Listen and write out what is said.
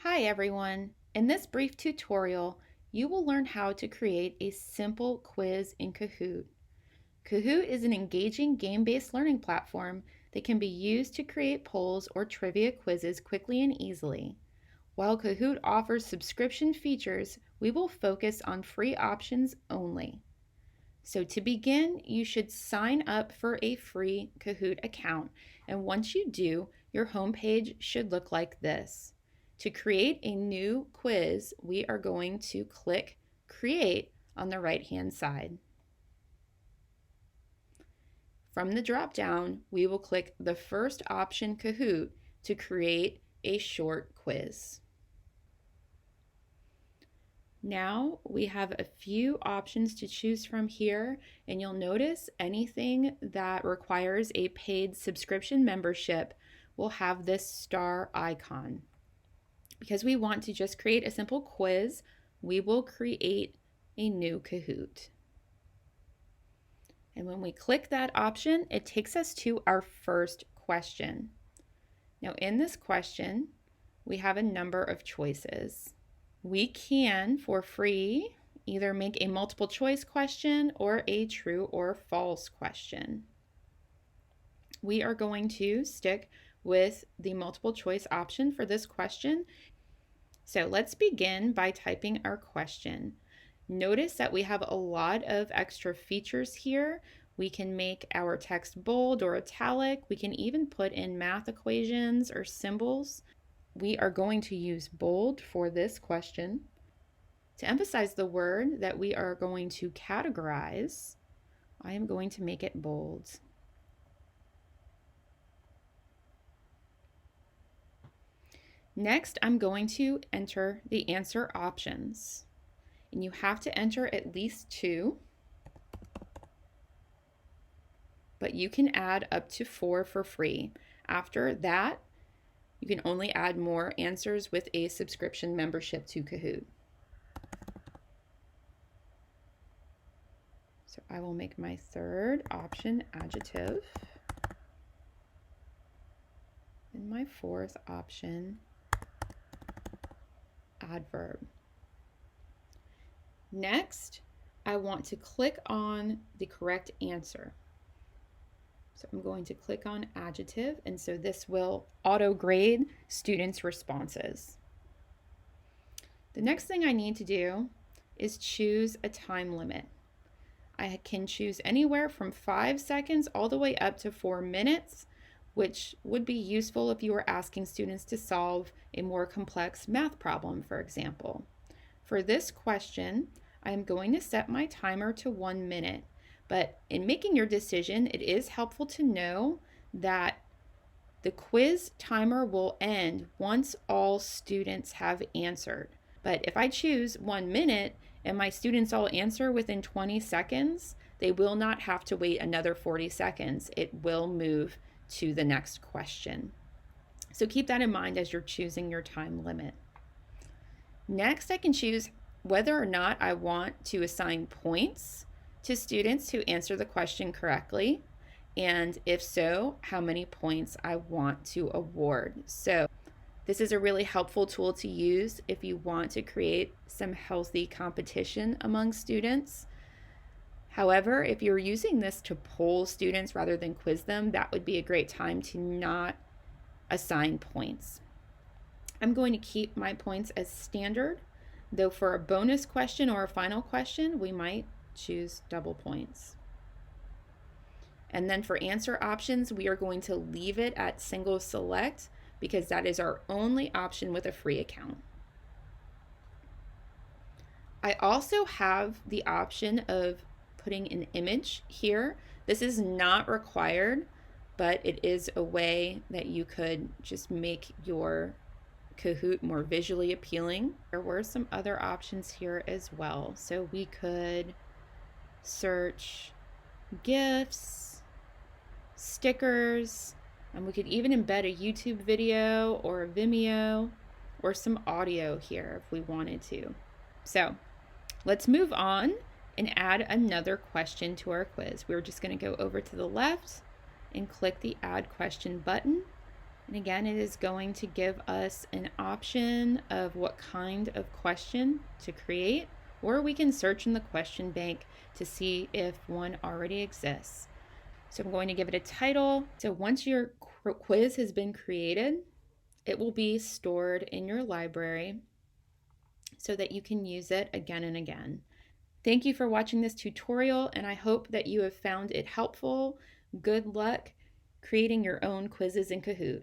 Hi everyone! In this brief tutorial, you will learn how to create a simple quiz in Kahoot. Kahoot is an engaging game-based learning platform that can be used to create polls or trivia quizzes quickly and easily. While Kahoot offers subscription features, we will focus on free options only. So to begin, you should sign up for a free Kahoot account, and once you do, your homepage should look like this. To create a new quiz, we are going to click Create on the right-hand side. From the drop-down, we will click the first option, Kahoot, to create a short quiz. Now we have a few options to choose from here, and you'll notice anything that requires a paid subscription membership will have this star icon. Because we want to just create a simple quiz, we will create a new Kahoot. And when we click that option, it takes us to our first question. Now in this question, we have a number of choices. We can, for free, either make a multiple choice question or a true or false question. We are going to stick with the multiple choice option for this question. So let's begin by typing our question. Notice that we have a lot of extra features here. We can make our text bold or italic. We can even put in math equations or symbols. We are going to use bold for this question. To emphasize the word that we are going to categorize, I am going to make it bold. Next, I'm going to enter the answer options. And you have to enter at least 2, but you can add up to 4 for free. After that, you can only add more answers with a subscription membership to Kahoot. So I will make my third option adjective, and my fourth option adverb. Next, I want to click on the correct answer. So I'm going to click on adjective, and so this will auto-grade students' responses. The next thing I need to do is choose a time limit. I can choose anywhere from 5 seconds all the way up to 4 minutes, which would be useful if you were asking students to solve a more complex math problem, for example. For this question, I'm going to set my timer to 1 minute, but in making your decision, it is helpful to know that the quiz timer will end once all students have answered. But if I choose 1 minute and my students all answer within 20 seconds, they will not have to wait another 40 seconds. It will move to the next question. So keep that in mind as you're choosing your time limit. Next, I can choose whether or not I want to assign points to students who answer the question correctly, and if so, how many points I want to award. So this is a really helpful tool to use if you want to create some healthy competition among students. However, if you're using this to poll students rather than quiz them, that would be a great time to not assign points. I'm going to keep my points as standard, though for a bonus question or a final question, we might choose double points. And then for answer options, we are going to leave it at single select because that is our only option with a free account. I also have the option of putting an image here. This is not required, but it is a way that you could just make your Kahoot more visually appealing. There were some other options here as well. So we could search GIFs, stickers, and we could even embed a YouTube video or a Vimeo or some audio here if we wanted to. So let's move on and add another question to our quiz. We're just going to go over to the left and click the Add Question button. And again, it is going to give us an option of what kind of question to create, or we can search in the question bank to see if one already exists. So I'm going to give it a title. So once your quiz has been created, it will be stored in your library so that you can use it again and again. Thank you for watching this tutorial, and I hope that you have found it helpful. Good luck creating your own quizzes in Kahoot.